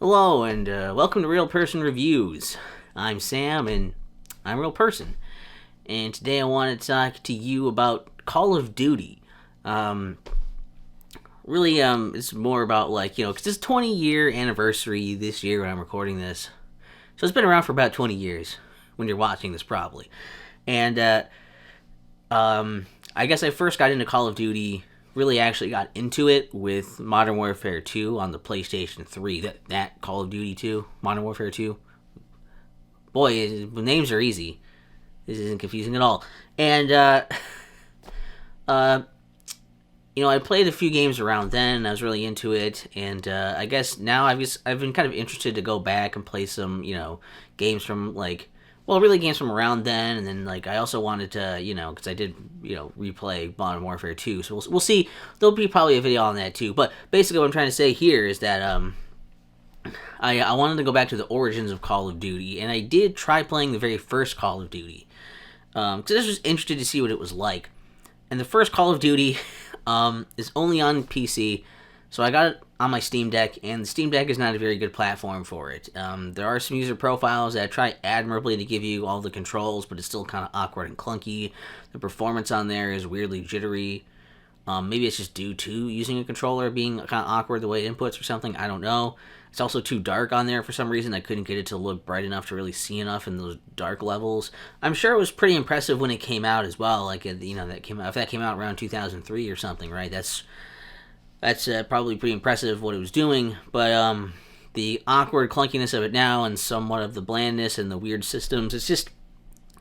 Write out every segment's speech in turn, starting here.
Hello, and welcome to Real Person Reviews. I'm Sam, and I'm a real person. And today I want to talk to you about Call of Duty. Um, it's more about, because it's 20-year anniversary this year when I'm recording this. So it's been around for about 20 years when you're watching this, probably. And I guess I first got into Call of Duty, really actually got into it with Modern Warfare 2 on the PlayStation 3. That Call of Duty 2, Modern Warfare 2. Boy, names are easy. This isn't confusing at all. And, uh, I played a few games around then, and I was really into it, and I guess now I've been kind of interested to go back and play some, games from, really games from around then, and then, I also wanted to, because I did, replay Modern Warfare 2, so we'll see. There'll be probably a video on that, too, but basically what I'm trying to say here is that, I wanted to go back to the origins of Call of Duty, and I did try playing the very first Call of Duty, because I was just interested to see what it was like. And the first Call of Duty is only on PC, so I got it on my Steam Deck, and the Steam Deck is not a very good platform for it. There are some user profiles that try admirably to give you all the controls, but it's still kind of awkward and clunky. The performance on there is weirdly jittery. Maybe it's just due to using a controller being kind of awkward the way it inputs or something. I don't know. It's also too dark on there for some reason. I couldn't get it to look bright enough to really see enough in those dark levels. I'm sure it was pretty impressive when it came out as well. That came out, if that came out around 2003 or something, right? That's probably pretty impressive what it was doing. But the awkward clunkiness of it now and somewhat of the blandness and the weird systems, it's just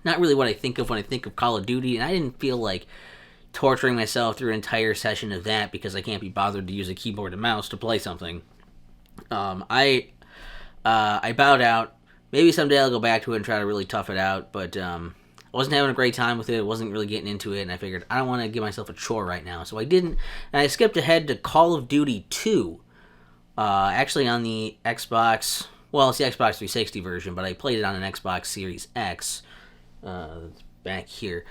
not really what I think of when I think of Call of Duty. And I didn't feel like torturing myself through an entire session of that because I can't be bothered to use a keyboard and mouse to play something. I bowed out. Maybe someday I'll go back to it and try to really tough it out, but I wasn't having a great time with it. I wasn't really getting into it, and I figured I don't want to give myself a chore right now, so I didn't. And I skipped ahead to Call of Duty 2, actually on the Xbox. Well, it's the Xbox 360 version, but I played it on an Xbox Series X. Back here.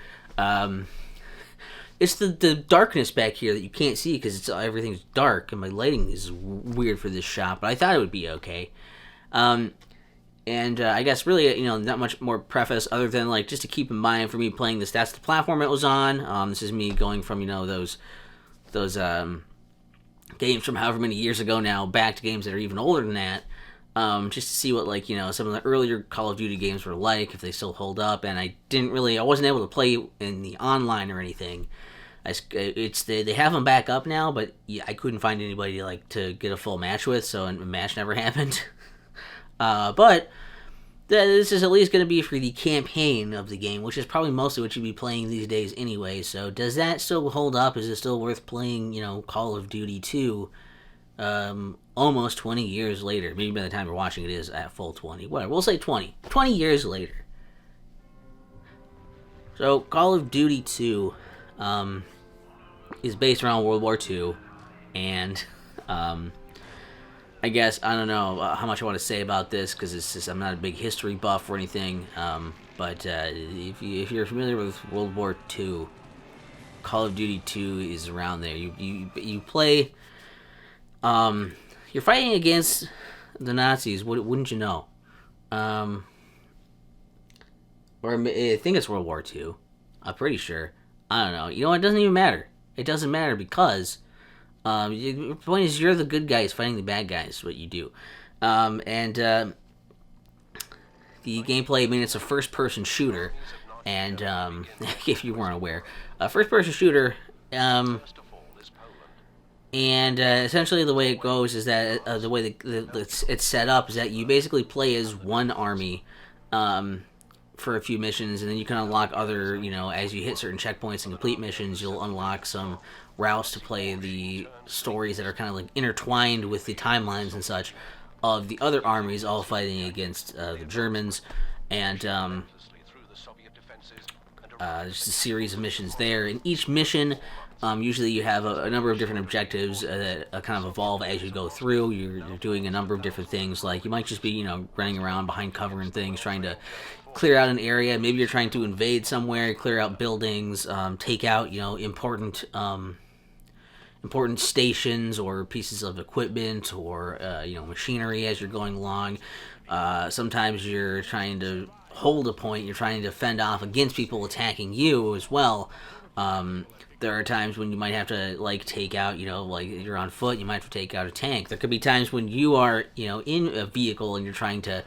It's the darkness back here that you can't see because everything's dark and my lighting is weird for this shot, but I thought it would be okay. I guess really, not much more preface other than just to keep in mind for me playing this. That's the platform it was on. This is me going from those games from however many years ago now back to games that are even older than that. Just to see what some of the earlier Call of Duty games were like, if they still hold up. And I wasn't able to play in the online or anything. They have them back up now, but yeah, I couldn't find anybody to get a full match with, so a match never happened. But this is at least going to be for the campaign of the game, which is probably mostly what you'd be playing these days anyway. So does that still hold up? Is it still worth playing? Call of Duty 2? Almost 20 years later. Maybe by the time you're watching it is at full 20. Whatever, we'll say 20. 20 years later. So, Call of Duty 2 is based around World War II. And, I guess, I don't know how much I want to say about this, because I'm not a big history buff or anything. But if you're familiar with World War II, Call of Duty 2 is around there. You play... you're fighting against the Nazis, wouldn't you know? Or I think it's World War II. I'm pretty sure. I don't know. It doesn't even matter. It doesn't matter because the point is you're the good guys fighting the bad guys, what you do. The gameplay, it's a first-person shooter, and if you weren't aware, a first-person shooter. And essentially the way it goes is that the way it's set up is that you basically play as one army for a few missions, and then you can unlock other, as you hit certain checkpoints and complete missions, you'll unlock some routes to play the stories that are kind of intertwined with the timelines and such of the other armies all fighting against the Germans. And there's a series of missions there. In each mission... usually you have a number of different objectives that kind of evolve as you go through. You're doing a number of different things. You might just be, running around behind cover and things, trying to clear out an area. Maybe you're trying to invade somewhere, clear out buildings, take out, important important stations or pieces of equipment or machinery as you're going along. Sometimes you're trying to hold a point. You're trying to fend off against people attacking you as well. There are times when you might have to like take out, like you're on foot, you might have to take out a tank. There could be times when you are, in a vehicle and you're trying to,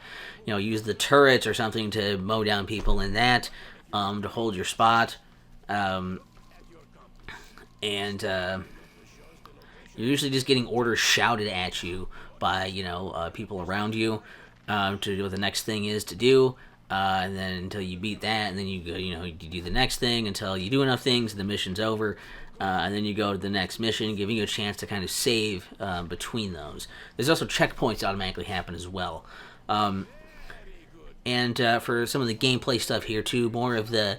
use the turrets or something to mow down people in that, to hold your spot. And you're usually just getting orders shouted at you by, people around you, to do what the next thing is to do. And then until you beat that, and then you go, you do the next thing until you do enough things, and the mission's over. And then you go to the next mission, giving you a chance to kind of save between those. There's also checkpoints that automatically happen as well. And for some of the gameplay stuff here too, more of the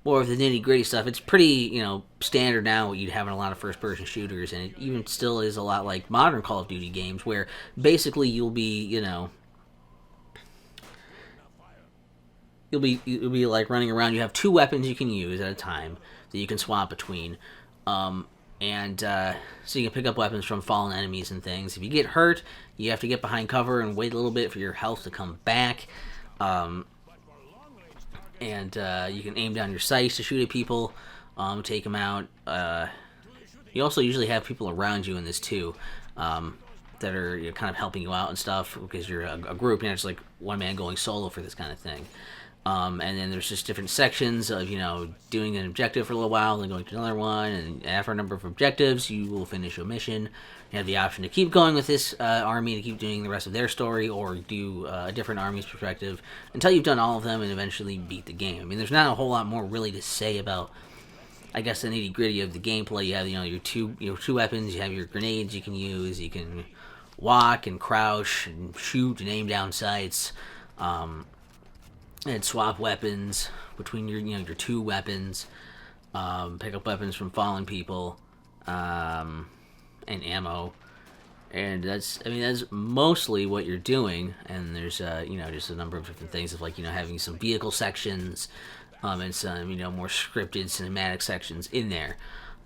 nitty gritty stuff. It's pretty, standard now what you'd have in a lot of first person shooters, and it even still is a lot like modern Call of Duty games, where basically you'll be, you'll be like running around. You have two weapons you can use at a time that you can swap between, and so you can pick up weapons from fallen enemies and things. If you get hurt, you have to get behind cover and wait a little bit for your health to come back. And you can aim down your sights to shoot at people, take them out. You also usually have people around you in this too, that are kind of helping you out and stuff, because you're a group. You're not just like one man going solo for this kind of thing. And then there's just different sections of, doing an objective for a little while, then going to another one, and after a number of objectives, you will finish a mission. You have the option to keep going with this army, to keep doing the rest of their story, or do a different army's perspective until you've done all of them and eventually beat the game. I mean, there's not a whole lot more really to say about, I guess, the nitty gritty of the gameplay. You have, your two weapons. You have your grenades you can use. You can walk and crouch and shoot and aim down sights. And swap weapons between your two weapons, pick up weapons from fallen people, and ammo, and that's mostly what you're doing. And there's just a number of different things of, like, having some vehicle sections, and some more scripted cinematic sections in there.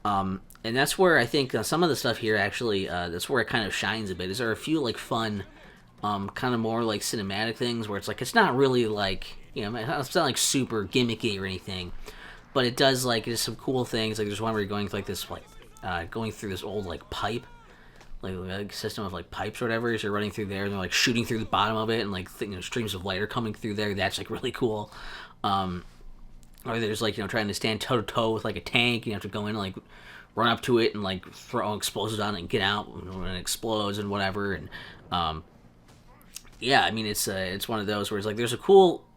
And that's where I think some of the stuff here actually, that's where it kind of shines a bit. Is there a few like fun, kind of more like cinematic things where it's not really like, it's not like super gimmicky or anything, but it does, like, there's some cool things. Like, there's one where you're going through like this, like, going through this old like pipe, like system of like pipes or whatever. As you're running through there, and they're like shooting through the bottom of it, and like streams of light are coming through there. That's like really cool. Or there's like trying to stand toe to toe with like a tank. You have to go in and like run up to it and like throw explosives on it and get out when it explodes and whatever. And yeah, I mean, it's one of those where it's like there's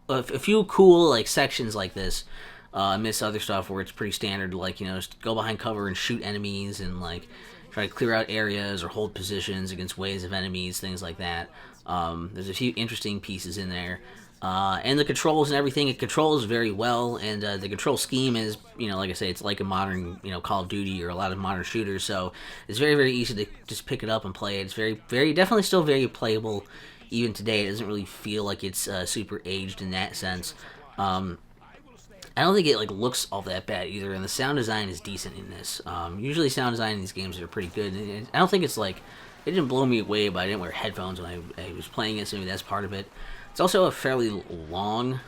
a few cool like sections like this, amidst other stuff where it's pretty standard, like, just go behind cover and shoot enemies and like try to clear out areas or hold positions against waves of enemies, things like that. There's a few interesting pieces in there, and the controls and everything. It controls very well, and the control scheme is, like I say, it's like a modern, Call of Duty or a lot of modern shooters. So it's very, very easy to just pick it up and play it. It's very, very definitely still very playable. Even today, it doesn't really feel like it's super aged in that sense. I don't think it like looks all that bad either, and the sound design is decent in this. Usually, sound design in these games are pretty good. And I don't think it's like, it didn't blow me away, but I didn't wear headphones when I was playing it, so maybe that's part of it. It's also a fairly long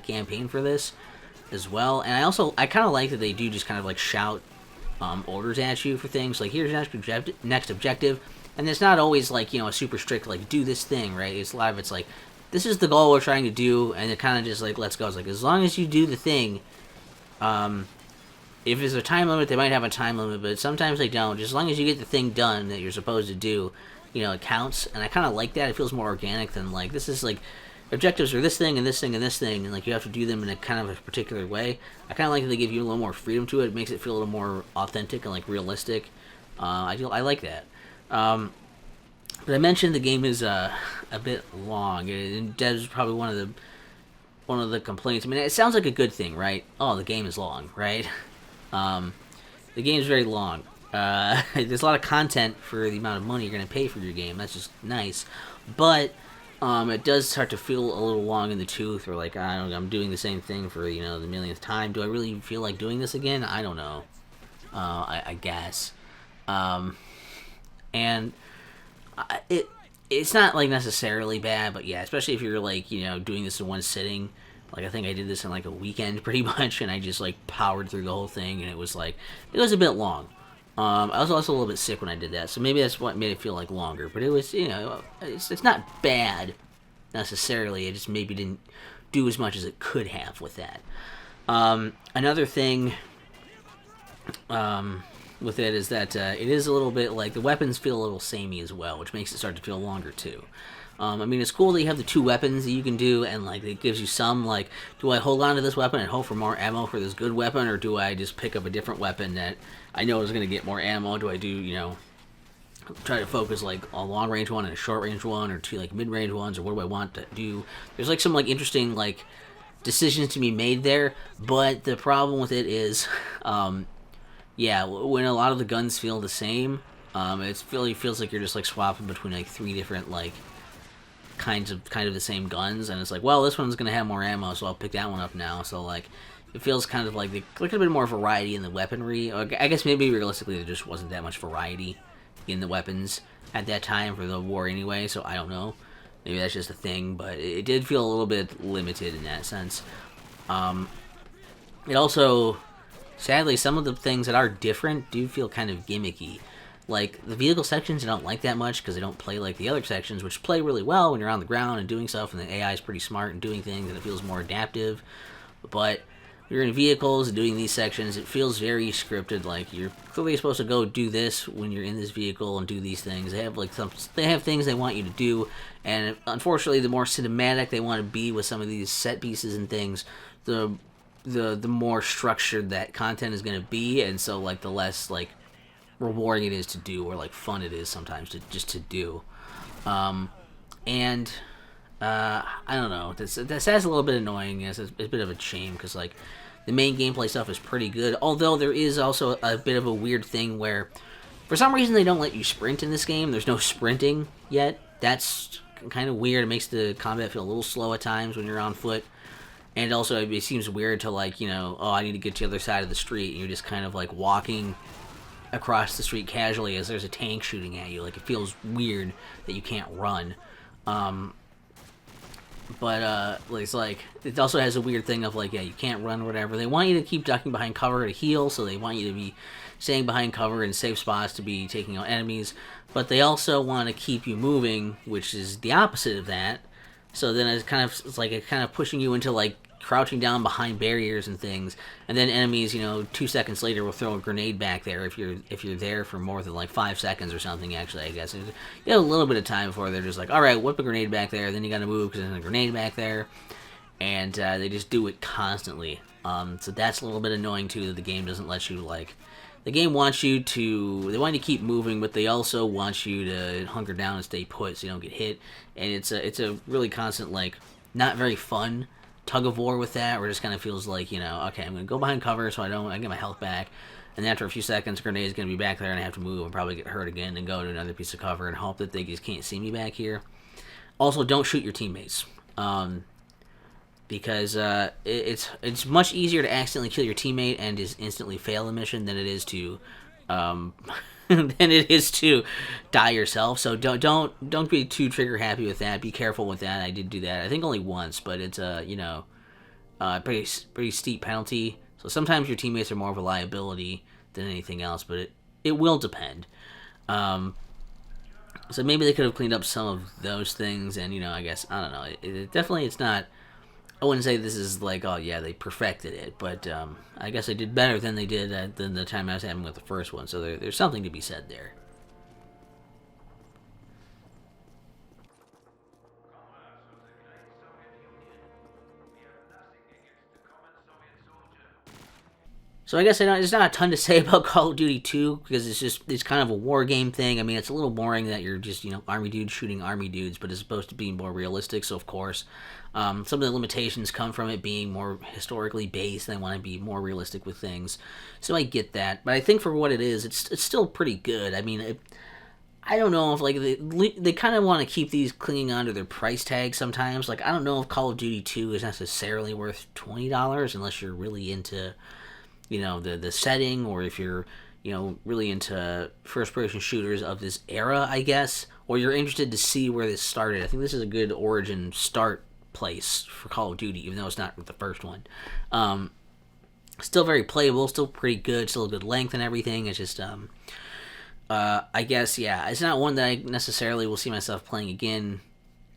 campaign for this as well, and I kind of like that they do just kind of like shout orders at you for things, like here's next objective. And it's not always like, a super strict, like, do this thing, right? It's a lot of it's like, this is the goal we're trying to do, and it kind of just like, let's go. It's like, as long as you do the thing, if there's a time limit, they might have a time limit, but sometimes they don't. Just as long as you get the thing done that you're supposed to do, it counts. And I kind of like that. It feels more organic than, like, this is like, objectives are this thing and this thing and this thing, and like you have to do them in a kind of a particular way. I kind of like that they give you a little more freedom to it. It makes it feel a little more authentic and like realistic. I like that. But I mentioned the game is a bit long, and that's probably one of the complaints. I mean, it sounds like a good thing, right? Oh, the game is long, right? The game is very long. There's a lot of content for the amount of money you're going to pay for your game. That's just nice, but it does start to feel a little long in the tooth. Or like, I don't know, I'm doing the same thing for the millionth time. Do I really feel like doing this again? I don't know. I guess. And it's not like necessarily bad, but yeah, especially if you're like doing this in one sitting. Like I think I did this in like a weekend pretty much, and I just like powered through the whole thing, and it was a bit long. I was also a little bit sick when I did that, so maybe that's what made it feel like longer. But it was it's not bad necessarily. It just maybe didn't do as much as it could have with that. Another thing with it is that it is a little bit like the weapons feel a little samey as well, which makes it start to feel longer too. I mean, it's cool that you have the two weapons that you can do, and like it gives you some like, do I hold on to this weapon and hope for more ammo for this good weapon, or do I just pick up a different weapon that I know is going to get more ammo? Do I do try to focus like a long range one and a short range one, or two like mid range ones, or what do I want to do? There's like some like interesting like decisions to be made there, but the problem with it is, yeah, when a lot of the guns feel the same, it really feels like you're just like swapping between like three different like kind of the same guns, and it's like, well, this one's gonna have more ammo, so I'll pick that one up now. So like, it feels kind of like there could have been more variety in the weaponry. I guess maybe realistically there just wasn't that much variety in the weapons at that time for the war anyway. So I don't know. Maybe that's just a thing, but it did feel a little bit limited in that sense. It also, sadly, some of the things that are different do feel kind of gimmicky. Like, the vehicle sections I don't like that much because they don't play like the other sections, which play really well when you're on the ground and doing stuff, and the AI is pretty smart and doing things, and it feels more adaptive. But you're in vehicles and doing these sections, it feels very scripted. Like, you're clearly supposed to go do this when you're in this vehicle and do these things. They have things they want you to do, and unfortunately, the more cinematic they want to be with some of these set pieces and things, the more structured that content is going to be, and so like the less like rewarding it is to do, or like fun it is sometimes to do. And I don't know, that's a little bit annoying. It's a bit of a shame because like the main gameplay stuff is pretty good, although there is also a bit of a weird thing where for some reason they don't let you sprint in this game. There's no sprinting yet. That's kind of weird. It makes the combat feel a little slow at times when you're on foot. And also, it seems weird to, like, oh, I need to get to the other side of the street, and you're just kind of, like, walking across the street casually as there's a tank shooting at you. Like, it feels weird that you can't run. But it's like, it also has a weird thing of, like, yeah, you can't run or whatever. They want you to keep ducking behind cover to heal, so they want you to be staying behind cover in safe spots to be taking out enemies. But they also want to keep you moving, which is the opposite of that. So then it's kind of pushing you into, like, crouching down behind barriers and things, and then enemies, 2 seconds later will throw a grenade back there if you're there for more than like 5 seconds or something. Actually, I guess you have a little bit of time before they're just like, all right, whip a grenade back there, then you got to move because there's a grenade back there, and they just do it constantly. So that's a little bit annoying too, that the game doesn't let you like. The game wants you to, they want you to keep moving, but they also want you to hunker down and stay put so you don't get hit, and it's a really constant, like, not very fun tug of war with that, where it just kind of feels like, okay, I'm going to go behind cover so I get my health back, and then after a few seconds, grenade's going to be back there, and I have to move and probably get hurt again and go to another piece of cover and hope that they just can't see me back here. Also, don't shoot your teammates, because it's much easier to accidentally kill your teammate and just instantly fail a mission than it is to die yourself. So don't be too trigger happy with that. Be careful with that. I did do that. I think only once, but it's pretty steep penalty. So sometimes your teammates are more of a liability than anything else, but it will depend. So maybe they could have cleaned up some of those things, and I guess I don't know. It definitely, it's not. I wouldn't say this is like, oh yeah, they perfected it, but I guess they did better than they did than the time I was having with the first one. So there's something to be said there. So I guess there's not a ton to say about Call of Duty 2 because it's kind of a war game thing. I mean, it's a little boring that you're just army dudes shooting army dudes, but it's supposed to be more realistic. So of course, some of the limitations come from it being more historically based. They want to be more realistic with things, so I get that. But I think for what it is, it's still pretty good. I mean, I don't know if like they kind of want to keep these clinging onto their price tag sometimes. Like I don't know if Call of Duty 2 is necessarily worth $20 unless you're really into the setting, or if you're really into first-person shooters of this era, I guess, or you're interested to see where this started, I think this is a good origin start place for Call of Duty, even though it's not the first one. Still very playable, still pretty good, still a good length and everything. It's just, I guess, yeah, it's not one that I necessarily will see myself playing again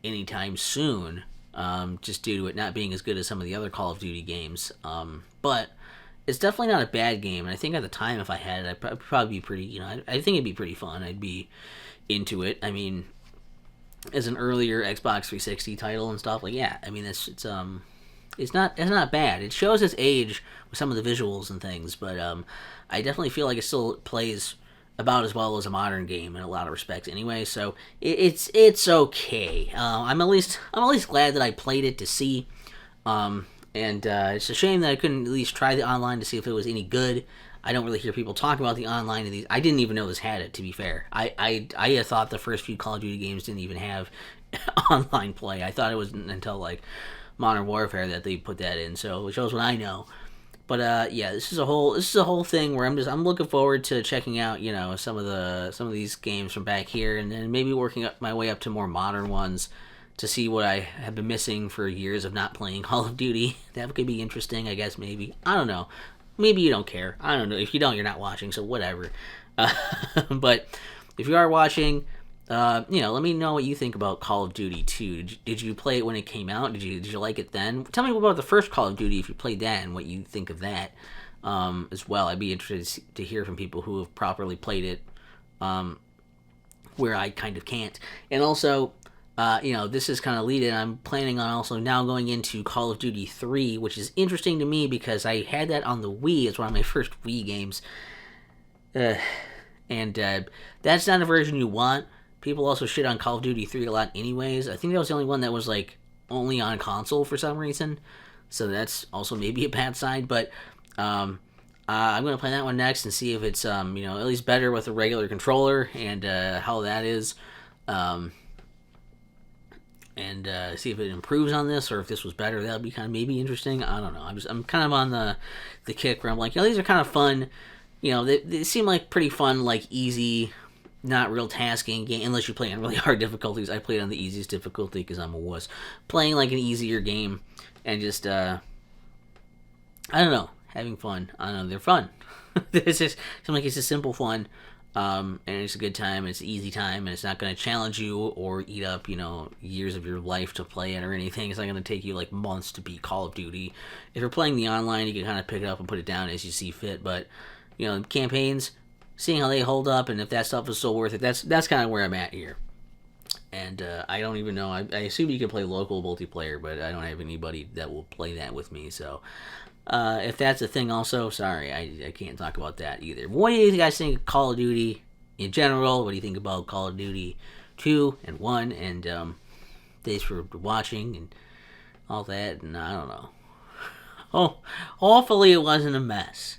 anytime soon, just due to it not being as good as some of the other Call of Duty games. But it's definitely not a bad game, and I think at the time, if I had it, I'd probably be pretty, I think it'd be pretty fun. I'd be into it. I mean, as an earlier Xbox 360 title and stuff, like, yeah, I mean, it's not bad. It shows its age with some of the visuals and things, but I definitely feel like it still plays about as well as a modern game in a lot of respects. Anyway, so it's okay. I'm at least glad that I played it to see. And it's a shame that I couldn't at least try the online to see if it was any good. I don't really hear people talk about the online of these. I didn't even know this had it, to be fair. I thought the first few Call of Duty games didn't even have online play. I thought it was until, like, Modern Warfare that they put that in, so it shows what I know. But yeah, this is a whole thing where I'm looking forward to checking out, some of these games from back here, and then maybe working up my way up to more modern ones to see what I have been missing for years of not playing Call of Duty. That could be interesting, I guess, maybe. I don't know. Maybe you don't care. I don't know. If you don't, you're not watching, so whatever. But if you are watching, let me know what you think about Call of Duty 2. Did you play it when it came out? Did you like it then? Tell me about the first Call of Duty if you played that and what you think of that as well. I'd be interested to hear from people who have properly played it, where I kind of can't. And also, this is kind of leading. I'm planning on also now going into Call of Duty 3, which is interesting to me because I had that on the Wii. It's one of my first Wii games. And that's not a version you want. People also shit on Call of Duty 3 a lot anyways. I think that was the only one that was, like, only on console for some reason. So that's also maybe a bad sign. But I'm going to play that one next and see if it's, at least better with a regular controller and how that is. And see if it improves on this, or if this was better. That would be kind of maybe interesting. I don't know. I'm kind of on the kick where I'm like, these are kind of fun. They seem like pretty fun, like easy, not real tasking game, unless you play on really hard difficulties. I played on the easiest difficulty because I'm a wuss. Playing like an easier game and just I don't know, having fun. I don't know, they're fun. It's just seems like it's a simple fun. And it's a good time, and it's an easy time, and it's not going to challenge you or eat up, years of your life to play it or anything. It's not going to take you, like, months to beat Call of Duty. If you're playing the online, you can kind of pick it up and put it down as you see fit, but, campaigns, seeing how they hold up, and if that stuff is still worth it, that's kind of where I'm at here. And I don't even know, I assume you can play local multiplayer, but I don't have anybody that will play that with me, so... if that's a thing also, sorry, I can't talk about that either. What do you guys think of Call of Duty in general? What do you think about Call of Duty 2 and 1? And thanks for watching and all that, and I don't know. Oh, hopefully it wasn't a mess.